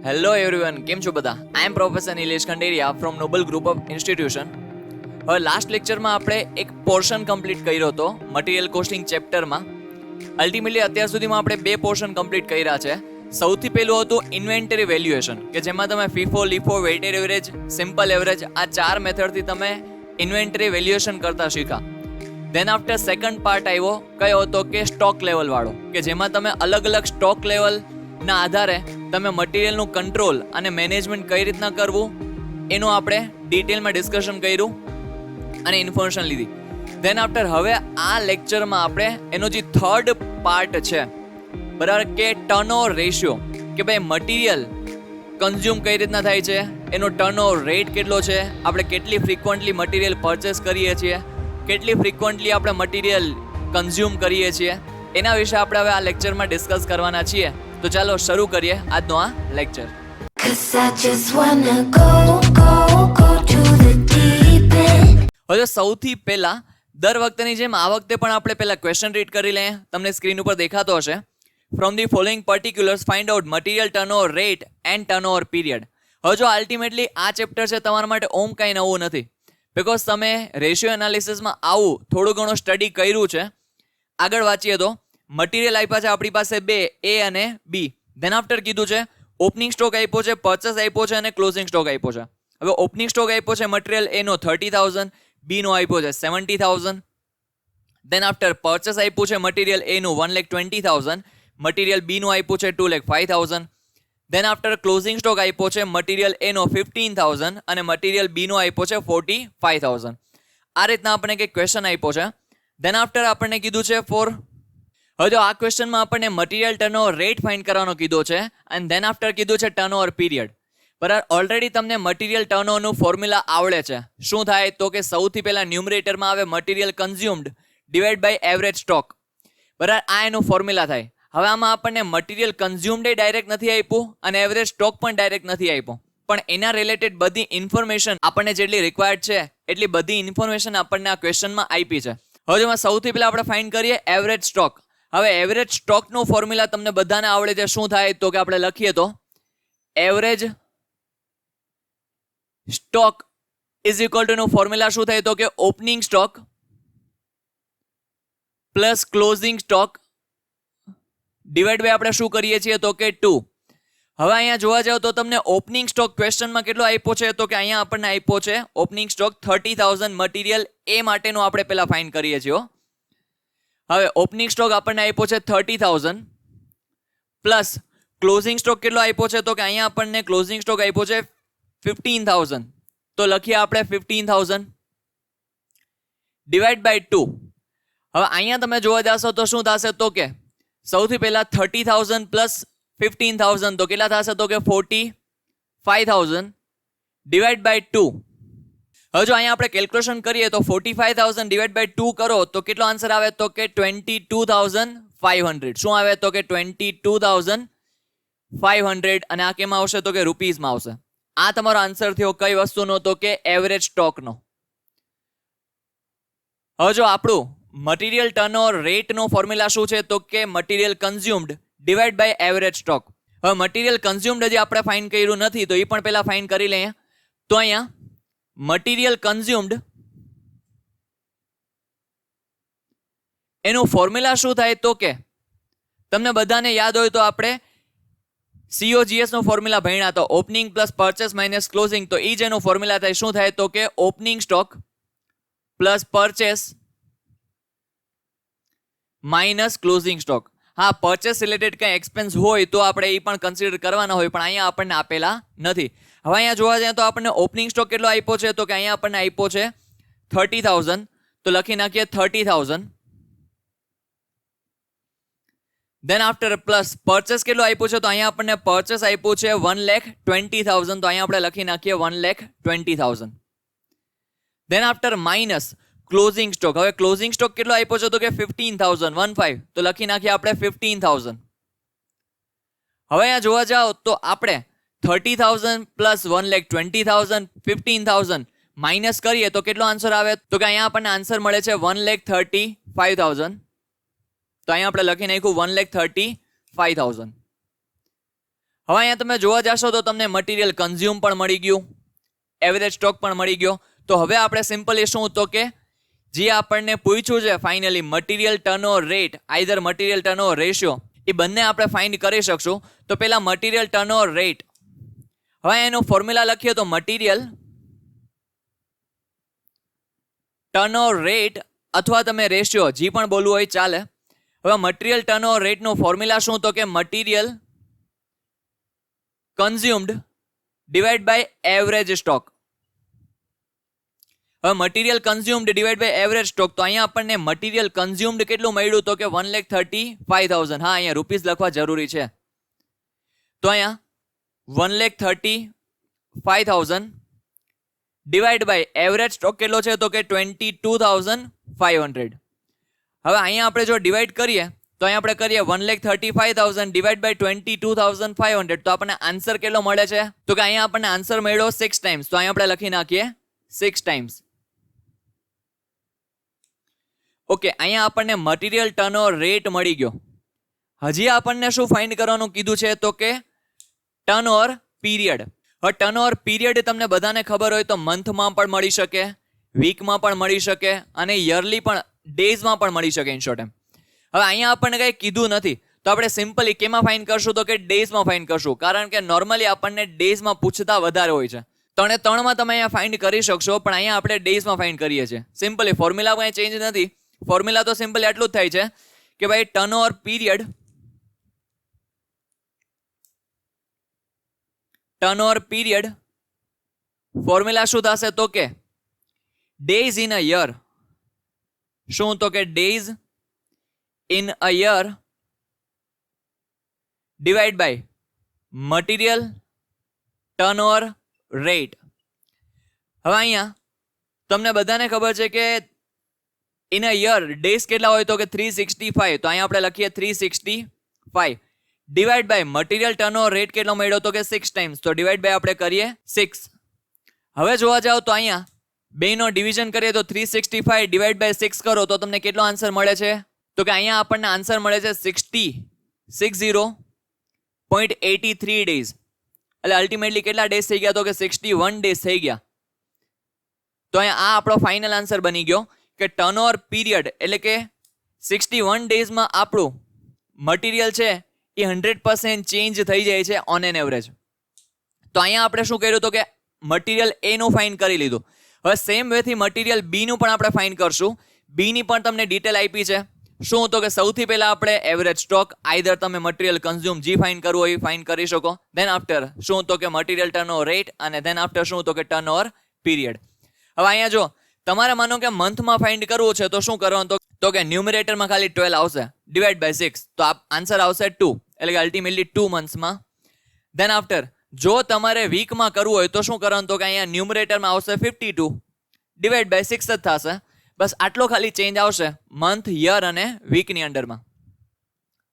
Hello everyone, કેમ છો બધા? I am professor Nilesh Khanderia from Noble Group of Institution. હવે લાસ્ટ લેક્ચરમાં આપણે એક પોર્શન કમ્પ્લીટ કર્યો હતો મટીરિયલ કોસ્ટિંગ ચેપ્ટરમાં. અલ્ટિમેટલી અત્યાર સુધીમાં આપણે 2 પોર્શન કમ્પ્લીટ કર્યા છે. સૌથી પહેલું હતું ઇન્વેન્ટરી વેલ્યુએશન, કે જેમાં તમે FIFO, LIFO, weighted average, simple average આ 4 મેથડથી તમે ઇન્વેન્ટરી વેલ્યુએશન કરતા શીખા. ધેન આફ્ટર સેકન્ડ પાર્ટ આવ્યો કયો હતો કે સ્ટોક લેવલ વાળો, કે જેમાં તમે અલગ અલગ સ્ટોક લેવલના આધારે તમે મટીરિયલનું કંટ્રોલ અને મેનેજમેન્ટ કઈ રીતના કરવું એનું આપણે ડિટેલમાં ડિસ્કશન કર્યું અને ઇન્ફોર્મેશન લીધી. ધેન આફ્ટર હવે આ લેક્ચરમાં આપણે એનો જે થર્ડ પાર્ટ છે બરાબર, કે ટર્નઓવર રેશિયો, કે ભાઈ મટીરિયલ કન્ઝ્યુમ કઈ રીતના થાય છે, એનો ટર્નઓવર રેટ કેટલો છે, આપણે કેટલી ફ્રિકવન્ટલી મટીરિયલ પરચેસ કરીએ છીએ, કેટલી ફ્રિકવન્ટલી આપણે મટીરિયલ કન્ઝ્યુમ કરીએ છીએ, એના વિશે આપણે હવે આ લેક્ચરમાં ડિસ્કસ કરવાના છીએ. તો ચાલો શરૂ કરીએ આજનો આ લેક્ચર. હવે સૌથી પહેલા દર વખતેની જેમ આ વખતે પણ આપણે પહેલા ક્વેશ્ચન રીડ કરી લઈએ. તમને સ્ક્રીન ઉપર દેખાતો હશે. From the following પર્ટિક્યુલર્સ find out material turnover rate and turnover period. હવે જો અલ્ટિમેટલી આ ચેપ્ટર છે તમારા માટે કાંઈ નવું નથી, બિકોઝ તમે રેશિયો એનાલિસિસમાં આવું થોડું ઘણું સ્ટડી કર્યું છે. આગળ વાંચીએ તો મટીરિયલ આપ્યા છે આપણી પાસે 2, A અને B. ધેન આફ્ટર કીધું છે ઓપનિંગ સ્ટોક આપ્યો છે, પરચેસ આપ્યો છે અને ક્લોઝિંગ સ્ટોક આપ્યો છે. હવે ઓપનિંગ સ્ટોક આપ્યો છે મટીરિયલ A નો 30,000, B નો આપ્યો છે 70,000. ધેન આફ્ટર પરચેસ આપ્યું છે મટીરિયલ A નું 1,20,000, મટીરિયલ B નું આપ્યું છે 2,05,000. ધેન આફ્ટર ક્લોઝિંગ સ્ટોક આપ્યો છે મટીરિયલ A નો 15,000 અને મટીરિયલ B નો આપ્યો છે 45,000. આ રીતના આપણને કંઈક ક્વેશ્ચન આપ્યો છે. ધેન આફ્ટર આપણને કીધું છે હવે જો આ ક્વેશ્ચનમાં આપણને મટીરિયલ ટર્નઓવર રેટ ફાઇન્ડ કરવાનો કીધો છે અને ધેન આફ્ટર કીધું છે ટર્નઓવર પીરિયડ. બરાબર, ઓલરેડી તમને મટીરિયલ ટર્નઓવરનું ફોર્મ્યુલા આવડે છે. શું થાય તો કે સૌથી પહેલા ન્યુમરેટરમાં આવે material consumed divide by average stock. બરાબર, આ એનું ફોર્મ્યુલા થાય. હવે આમાં આપણને મટીરિયલ કન્ઝ્યુમ્ડ ડાયરેક્ટ નથી આપ્યું અને એવરેજ સ્ટોક પણ ડાયરેક્ટ નથી આપ્યો, પણ એના રિલેટેડ બધી ઇન્ફોર્મેશન આપણને જેટલી રિક્વાયર્ડ છે એટલી બધી ઇન્ફોર્મેશન આપણને આ ક્વેશ્ચનમાં આપી છે. હવે જેમાં સૌથી પહેલા આપણે ફાઇન્ડ કરીએ એવરેજ સ્ટોક. હવે એવરેજ સ્ટોકનું ફોર્મ્યુલા તમને બધાને આવડે છે. શું થાય તો કે આપણે લખીએ તો average stock is equal to નું ફોર્મ્યુલા શું થાય તો કે opening stock plus closing stock divide by આપણે શું કરીએ છીએ તો કે 2. હવે અહીંયા જોવા જાવ તો તમને ઓપનિંગ સ્ટોક ક્વેશ્ચનમાં કેટલો આપ્યો છે તો કે અહીંયા આપણને આપ્યો છે ઓપનિંગ સ્ટોક 30,000 મટીરિયલ A માટેનું આપણે પહેલા ફાઇન્ડ કરીએ છીએ. હવે ઓપનિંગ સ્ટોક આપણને આપ્યો છે 30,000 પ્લસ ક્લોઝિંગ સ્ટોક કેટલો આપ્યો છે તો કે અહીંયા આપણને ક્લોઝિંગ સ્ટોક આપ્યો છે 15,000. તો લખીએ આપણે 15,000 ડિવાઇડ બાય 2. હવે અહીંયા તમે જોવા જશો તો શું થશે તો કે સૌથી પહેલા 30,000 પ્લસ 15,000 તો કેટલા થશે તો કે 45,000 ડિવાઇડ બાય 2. હવે જો અહીંયા આપણે કેલ્ક્યુલેશન કરીએ તો 45,000 ડિવાઇડ બાય 2 કરો તો કેટલો આન્સર આવે તો કે 22,500. શું આવે તો કે 22,500 અને આ કેમાં આવશે તો કે રૂપીઝમાં આવશે. આ તમારો આન્સર થયો કઈ વસ્તુનો તો કે એવરેજ સ્ટોકનો. હવે જો આપણું મટીરિયલ ટર્નઓવર રેટનો ફોર્મ્યુલા શું છે તો કે material consumed divide by average stock. હવે મટીરિયલ કન્ઝ્યુમ્ડ હજી આપણે ફાઇન્ડ કર્યું નથી તો એ પણ પહેલા ફાઇન્ડ કરી લઈએ. તો અહીંયા મટીરિયલ કન્ઝ્યુમ્ડ એનું ફોર્મ્યુલા શું થાય તો કે તમને બધાને યાદ હોય તો આપણે COGS નો ફોર્મ્યુલા ભણ્યા હતા, opening plus purchase minus closing. તો એ જ એનું ફોર્મ્યુલા થાય. શું થાય તો કે opening stock plus purchase minus closing stock. હા, પરચેસ રિલેટેડ કંઈ એક્સપેન્સ હોય તો આપણે એ પણ કન્સિડર કરવાના હોય, પણ અહીંયા આપણને આપેલા નથી. હવે અહીંયા જોવા જઈએ તો આપણને ઓપનિંગ સ્ટોક કેટલો આપ્યો છે તો કે અહીંયા આપણને આપ્યો છે 30,000. તો લખી નાખીએ 30,000. ધેન આફ્ટર પ્લસ પરચેસ કેટલો આપ્યો છે તો અહીંયા આપણને પરચેસ આપ્યું છે 1,20,000. તો અહીંયા આપણે લખી નાખીએ 1,20,000. Than after minus closing stock. હવે ક્લોઝિંગ સ્ટોક કેટલો આપ્યો છે તો કે 15,000 તો લખી નાખીએ આપણે 15,000. હવે અહીંયા જોવા જાઓ તો આપણે 30,000 પ્લસ 1,20,000 15,000 માઇનસ કરીએ તો કેટલો આન્સર આવે તો કે અહીંયા આપણને આન્સર મળે છે 1,35,000. તો અહીંયા આપણે લખી નાખ્યું 1,35,000. હવે અહીંયા તમે જોવા જશો તો તમને મટીરિયલ કન્ઝ્યુમ પણ મળી ગયું, એવરેજ સ્ટોક પણ મળી ગયો. તો હવે આપણે સિમ્પલી શું તો કે જે આપણને પૂછ્યું છે finally material turnover rate either material turnover ratio, એ બંને આપણે ફાઇન્ડ કરી શકશું. તો પહેલા મટીરિયલ ટર્નઓવર રેટ, હવે એનો ફોર્મ્યુલા લખીએ તો મટીરિયલ ટર્નઓવર રેટ અથવા તમે રેશિયો જે પણ બોલવું હોય ચાલે. હવે મટીરિયલ ટર્નઓવર રેટનું ફોર્મ્યુલા શું તો કે material consumed divide by average stock. હવે material consumed divide by average stock, તો અહીંયા આપણને મટીરિયલ કન્ઝ્યુમ્ડ કેટલું મળ્યું તો કે 1,35,000. હા, અહીંયા રૂપીસ લખવા જરૂરી છે. તો અહીંયા 1,35,000 ડિવાઈડ બાય એવરેજ સ્ટોક કેટલો છે તો કે 22,500. હવે અહીંયા આપણે જો ડિવાઈડ કરીએ તો અહીંયા આપણે કરીએ 1,35,000 ડિવાઈડ બાય 22,500, તો આપણને આન્સર કેટલો મળે છે તો કે અહીંયા આપણને આન્સર મળ્યો 6 ટાઈમ્સ. તો અહીંયા આપણે લખી નાખીએ 6 ટાઈમ્સ. ઓકે, અહીંયા આપણને મટીરિયલ ટર્નઓવર રેટ મળી ગયો. હજી આપણને શું ફાઇન્ડ કરવાનું કીધું છે તો કે ટર્નઓવર પીરિયડ. હવે ટર્નઓવર પીરિયડ તમને બધાને ખબર હોય તો મંથમાં પણ મળી શકે, વીકમાં પણ મળી શકે અને યરલી પણ ડેઝમાં પણ મળી શકે ઇન શોર્ટ એમ. હવે અહીંયા આપણને કંઈ કીધું નથી તો આપણે સિમ્પલી કેમાં ફાઇન્ડ કરશું તો કે ડેઝમાં ફાઇન્ડ કરશું, કારણ કે નોર્મલી આપણને ડેઝમાં પૂછતા વધારે હોય છે. 3 તમે અહીંયા ફાઇન્ડ કરી શકશો, પણ અહીંયા આપણે ડેઝમાં ફાઇન્ડ કરીએ છીએ. સિમ્પલી ફોર્મ્યુલા કંઈ ચેન્જ નથી, ફોર્મ્યુલા તો સિમ્પલી આટલું જ થાય છે કે ભાઈ ટર્નઓવર પીરિયડ ફોર્મ્યુલા શું થશે તો કે ડેઝ ઇન અ યર. શું તો કે days in a year divide by material turnover rate. હવે અહીંયા તમને બધાને ખબર છે કે ઇન અ યર ડેઝ કેટલા હોય તો કે 365. તો અહીંયા આપણે લખીએ 365 divide by material turnover rate કેટલો મળ્યો તો કે 6 ટાઈમ્સ. તો ડિવાઈડ બાય આપણે કરીએ 6. હવે જોવા જાઓ તો અહીંયા બેનો ડિવિઝન કરીએ તો 365 ડિવાઈડ બાય 6 કરો તો તમને કેટલો આન્સર મળે છે તો કે અહીંયા આપણને આન્સર મળે છે 60.83 ડેઝ. એટલે અલ્ટિમેટલી કેટલા ડેઝ થઈ ગયા તો કે 61 ડેઝ થઈ ગયા. તો અહીંયા આ આપણો ફાઇનલ આન્સર બની ગયો કે ટર્નઓવર પીરિયડ એટલે કે 61 ડેઝમાં આપણું મટીરિયલ છે એ 100% ચેન્જ થઈ જાય છે ઓન એન એવરેજ. તો અહીંયા આપણે શું કર્યું તો કે મટીરિયલ એ નું ફાઇન્ડ કરી લીધું. હવે સેમ વેથી મટીરિયલ બી નું પણ આપણે ફાઇન્ડ કરશું. બી ની પણ તમને ડિટેલ આપી છે. શું તો કે સૌથી પહેલા આપણે એવરેજ સ્ટોક આઈધર તમે મટીરિયલ કન્ઝ્યુમ જે ફાઇન્ડ કરવું હોય એ ફાઇન્ડ કરી શકો. ધેન આફ્ટર શું તો કે મટીરિયલ ટર્નઓવર રેટ અને ધેન આફ્ટર શું તો કે ટર્નઓવર પીરિયડ. હવે અહીંયા જો તમારે માનો કે મંથમાં ફાઇન્ડ કરવું છે તો શું કરવાનું તો કે ન્યુમરેટરમાં ખાલી 12 આવશે ડિવાઈડ બાય 6, તો આન્સર આવશે 2, એટલે કે અલ્ટિમેટલી 2 મંથ્સમાં. ધેન આફ્ટર જો તમારે વીકમાં કરવું હોય તો શું કરવાનું તો કે અહીંયા ન્યુમરેટરમાં આવશે 52 ડિવાઈડ બાય 6 જ થશે. બસ આટલો ખાલી ચેન્જ આવશે મંથ, યર અને વીકની અંડરમાં.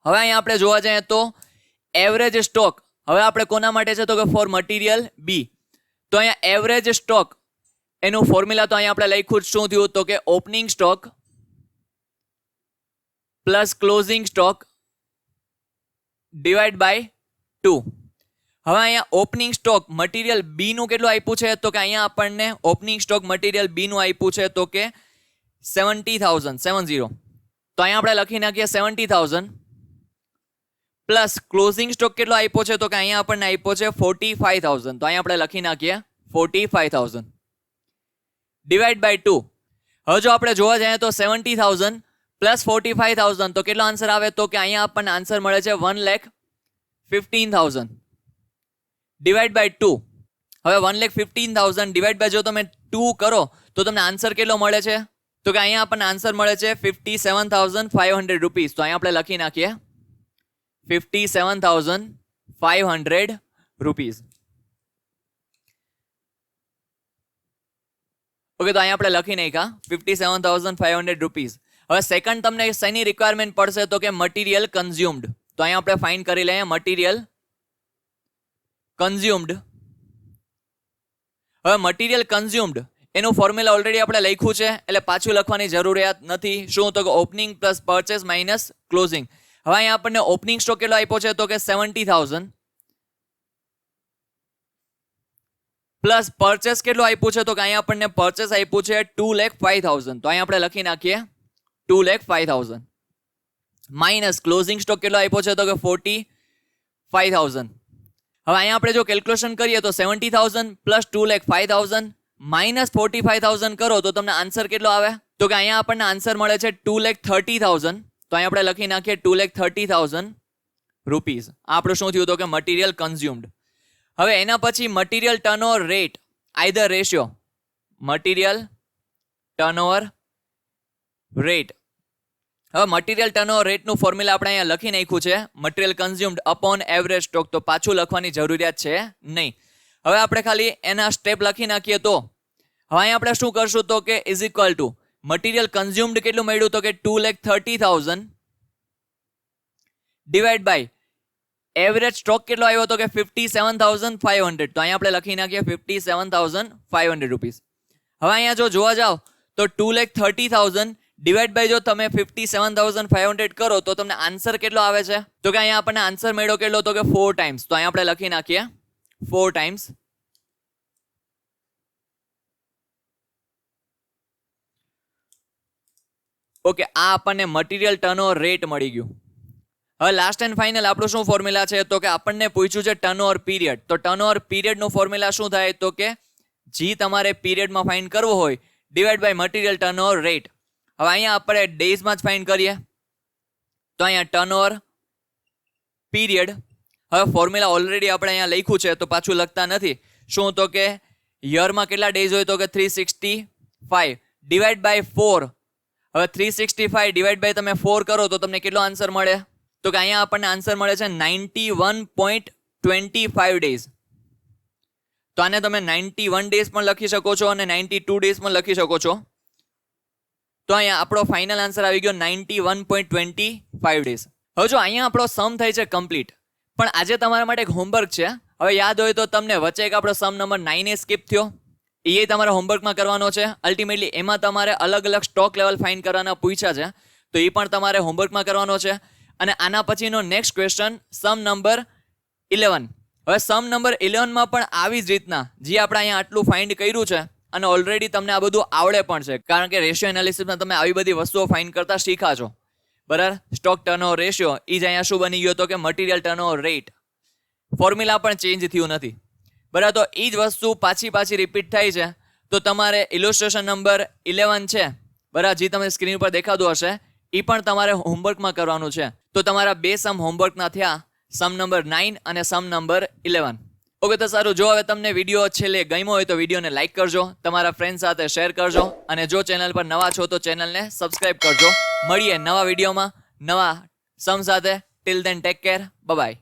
હવે અહીંયા આપણે જોવા જઈએ તો એવરેજ સ્ટોક હવે આપણે કોના માટે છે તો કે ફોર મટીરિયલ બી. તો અહીંયા એવરેજ સ્ટોક એનું ફોર્મ્યુલા તો અહીંયા આપણે લખ્યું શું થયું તો કે opening stock plus closing stock divide by 2. હવે અહીંયા ઓપનિંગ સ્ટોક મટીરિયલ બી નું કેટલું આપ્યું છે તો કે અહીંયા આપણને ઓપનિંગ સ્ટોક મટીરિયલ બી નું આપ્યું છે તો કે 70,000. તો અહીંયા આપણે લખી નાખીએ 70,000 પ્લસ ક્લોઝિંગ સ્ટોક કેટલો આપ્યો છે તો કે અહીંયા આપણને આપ્યો છે 45,000. તો અહીંયા આપણે લખી નાખીએ 45,000 ડિવાઈડ બાય 2. હવે જો આપણે જોવા જઈએ તો 70,000 પ્લસ 45,000 તો કેટલો આન્સર આવે તો કે અહીંયા આપણને આન્સર મળે છે 1,15,000 ડિવાઈડ બાય 2. હવે 1,15,000 ડિવાઈડ બાય જો તમે 2 કરો તો તમને આન્સર કેટલો મળે છે તો કે અહીંયા આપણને આન્સર મળે છે 57,500 રૂપીસ. તો અહીંયા આપણે લખી નાખીએ 57,500 રૂપીસ. ઓકે, તો અહીંયા આપણે લખી નાખ્યા 57,500 રૂપીસ. હવે સેકન્ડ તમને શેની રિક્વાયરમેન્ટ પડશે તો કે મટીરિયલ કન્ઝ્યુમ્ડ. તો અહીંયા આપણે ફાઇન્ડ કરી લઈએ મટીરિયલ કન્ઝ્યુમ્ડ. હવે મટીરિયલ કન્ઝ્યુમ્ડ એનું ફોર્મ્યુલા ઓલરેડી આપણે લખ્યું છે એટલે પાછું લખવાની જરૂરિયાત નથી. શું તો કે opening plus purchase minus closing. હવે અહીંયા આપણને ઓપનિંગ સ્ટોક કેટલો આપ્યો છે તો કે 70,000 પ્લસ પરચેસ કેટલું આપ્યું છે, તો કે અહીંયા આપણને પરચેસ આપ્યું છે 2,05,000, તો અહીંયા આપણે લખી નાખીએ 2,05,000 માઇનસ ક્લોઝિંગ સ્ટોક કેટલો આપ્યો છે, તો કે 45,000. હવે અહીંયા આપણે જો કેલ્ક્યુલેશન કરીએ તો 70,000 પ્લસ 2,05,000 માઇનસ 45,000 કરો તો તમને આન્સર કેટલો આવે, તો કે અહીંયા આપણને આન્સર મળે છે 2,30,000. તો અહીંયા આપણે લખી નાખીએ 2,30,000 રૂપીઝ. આ આપણું શું થયું, તો કે મટીરિયલ કન્ઝ્યુમ્ડ. હવે એના પછી material turnover rate either ratio, material turnover rate. હવે મટીરિયલ ટર્નઓવર રેટનું ફોર્મ્યુલા આપણે અહીંયા લખી નાખ્યું છે, મટીરિયલ કન્ઝ્યુમ્ડ અપોન એવરેજ સ્ટોક, તો પાછું લખવાની જરૂરિયાત છે નહીં. હવે આપણે ખાલી એના સ્ટેપ લખી નાખીએ તો હવે અહીંયા આપણે શું કરશું, તો કે ઇઝ ઇક્વલ ટુ મટીરિયલ કન્ઝ્યુમ્ડ કેટલું મળ્યું, તો કે 2,30,000 ડિવાઈડ બાય એવરેજ સ્ટોક કેટલો આવ્યો, તો કે 57,500. તો અહીંયા આપણે લખી નાખીએ 57,500 રૂપીઝ. હવે અહીંયા જો જોવા જાઓ તો 2,30,000 ડિવાઈડ બાય જો તમે 57,500 કરો તો તમને આન્સર કેટલો આવે છે, તો કે અહીંયા આપણને આન્સર મળ્યો કેટલો, તો કે 4 ટાઈમ્સ. તો અહીંયા આપણે લખી નાખીએ 4 ટાઈમ્સ. ઓકે, આ આપણને મટીરિયલ ટર્નઓવર રેટ મળી ગયું. હવે લાસ્ટ એન્ડ ફાઇનલ આપણું શું ફોર્મ્યુલા છે, તો કે આપણને પૂછ્યું છે ટર્નઓવર પીરિયડ. તો ટર્નઓવર પીરિયડનું ફોર્મ્યુલા શું થાય, તો કે જી તમારે પીરિયડમાં ફાઇન્ડ કરવો હોય divide by material turnover rate. હવે અહીંયા આપણે ડેઝમાં જ ફાઇન્ડ કરીએ તો અહીંયા ટર્નઓવર પીરિયડ. હવે ફોર્મ્યુલા ઓલરેડી આપણે અહીંયા લખ્યું છે તો પાછું લખતા નથી. શું, તો કે યરમાં કેટલા ડેઝ હોય, તો કે 365 ડિવાઈડ બાય 4. હવે 365 ડિવાઈડ બાય તમે 4 કરો તો તમને કેટલો આન્સર મળે, તો કે અહીંયા આપણને આન્સર મળે છે 91.25 ડેઝ. તો આને તમે 91 ડેઝ પણ લખી શકો છો અને 92 ડેઝ પણ લખી શકો છો. તો અહીંયા આપણો ફાઇનલ આન્સર આવી ગયો 91.25 ડેઝ. હવે જો અહીંયા આપણો સમ થાય છે કમ્પ્લીટ, પણ આજે તમારા માટે એક હોમવર્ક છે. હવે યાદ હોય તો તમને વચ્ચે એક આપણો સમ નંબર 9 સ્કીપ થયો, એ તમારે હોમવર્કમાં કરવાનો છે. અલ્ટિમેટલી એમાં તમારે અલગ અલગ સ્ટોક લેવલ ફાઇન્ડ કરવાના પૂછ્યા છે, તો એ પણ તમારે હોમવર્કમાં કરવાનો છે. અને આના પછીનો નેક્સ્ટ ક્વેશ્ચન સમ નંબર 11. હવે સમ નંબર 11માં પણ આવી જ રીતના જે આપણે અહીંયા આટલું ફાઇન્ડ કર્યું છે અને ઓલરેડી તમને આ બધું આવડે પણ છે, કારણ કે રેશિયો એનાલિસિસમાં તમે આવી બધી વસ્તુઓ ફાઇન્ડ કરતા શીખા છો, બરાબર. સ્ટોક ટર્નઓવર રેશિયો એ જ અહીંયા શું બની ગયો, તો કે મટીરિયલ ટર્નઓવર રેટ. ફોર્મ્યુલા પણ ચેન્જ થયું નથી, બરાબર. તો એ જ વસ્તુ પાછી રિપીટ થાય છે. તો તમારે ઇલોસ્ટ્રેશન નંબર 11 છે, બરાબર, જે તમને સ્ક્રીન પર દેખાતું હશે, એ પણ તમારે હોમવર્કમાં કરવાનું છે. તો તમારા 2 સમ હોમવર્કના થયા, સમ નંબર 9 અને સમ નંબર 11. ઓકે, તો સારું. જો હવે તમને વિડીયો છેલ્લે ગમ્યો હોય તો વિડીયોને લાઇક કરજો, તમારા ફ્રેન્ડ સાથે શેર કરજો, અને જો ચેનલ પર નવા છો તો ચેનલને સબસ્ક્રાઇબ કરજો. મળીએ નવા વિડીયોમાં નવા સમ સાથે. Till then take care, bye bye.